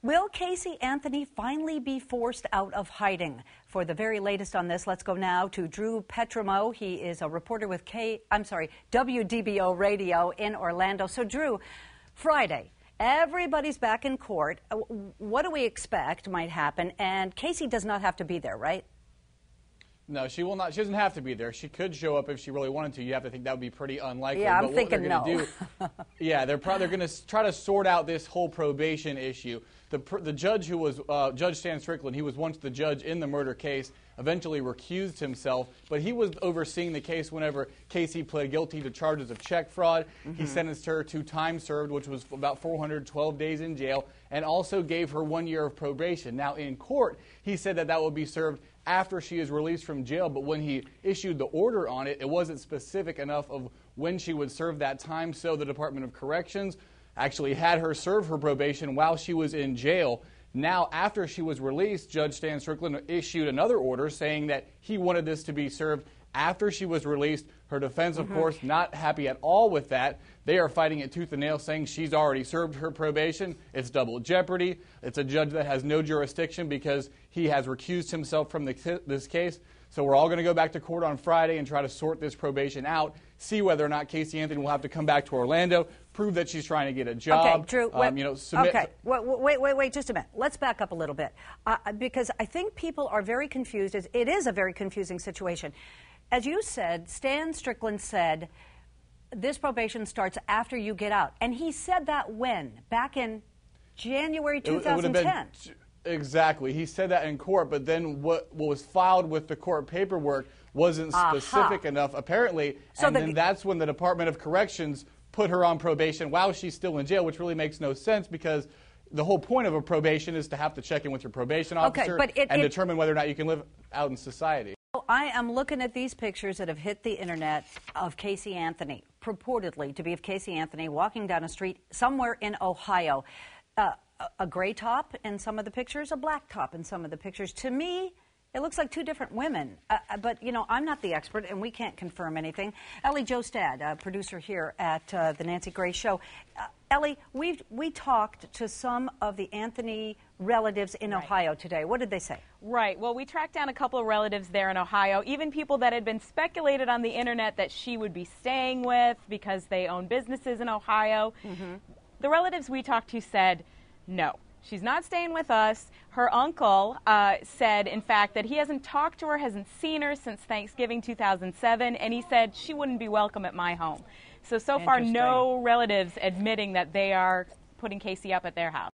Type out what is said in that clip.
Will Casey Anthony finally be forced out of hiding? For the very latest on this, let's go now to Drew Petrimo. He is a reporter with WDBO Radio in Orlando. So, Drew, Friday, everybody's back in court. What do we expect might happen? And Casey does not have to be there, right? No, she will not. She doesn't have to be there. She could show up if she really wanted to. You have to think that would be pretty unlikely. Yeah, I'm thinking no. Yeah, they're going to try to sort out this whole probation issue. The judge who was Judge Stan Strickland, he was once the judge in the murder case, eventually recused himself, but he was overseeing the case whenever Casey pled guilty to charges of check fraud. He sentenced her to time served, which was about 412 days in jail, and also gave her 1 year of probation. Now, in court, he said that that would be served after she is released from jail, but when he issued the order on it, it wasn't specific enough of when she would serve that time, so the Department of Corrections actually had her serve her probation while she was in jail. Now, after she was released, Judge Stan Strickland issued another order saying that he wanted this to be served after she was released. Her defense, of course, not happy at all with that. They are fighting it tooth and nail, saying she's already served her probation. It's double jeopardy. It's a judge that has no jurisdiction because he has recused himself from this case. So we're all going to go back to court on Friday and try to sort this probation out, see whether or not Casey Anthony will have to come back to Orlando, prove that she's trying to get a job. Okay, Drew, wait just a minute. Let's back up a little bit because I think people are very confused. It is a very confusing situation. As you said, Stan Strickland said this probation starts after you get out. And he said that when? Back in January 2010. Exactly. He said that in court, but then what was filed with the court paperwork wasn't specific enough, apparently. So then that's when the Department of Corrections put her on probation while she's still in jail, which really makes no sense because the whole point of a probation is to have to check in with your probation officer and determine whether or not you can live out in society. I am looking at these pictures that have hit the internet of Casey Anthony, purportedly to be of Casey Anthony walking down a street somewhere in Ohio. A gray top in some of the pictures, a black top in some of the pictures. To me, it looks like two different women. But, you know, I'm not the expert, and we can't confirm anything. Ellie Jostad, producer here at the Nancy Grace Show. Ellie, we talked to some of the Anthony relatives in Ohio today. What did they say? Right. Well, we tracked down a couple of relatives there in Ohio, even people that had been speculated on the internet that she would be staying with because they own businesses in Ohio. The relatives we talked to said, no, she's not staying with us. Her uncle said, in fact, that he hasn't talked to her, hasn't seen her since Thanksgiving 2007, and he said she wouldn't be welcome at my home. So far, no relatives admitting that they are putting Casey up at their house.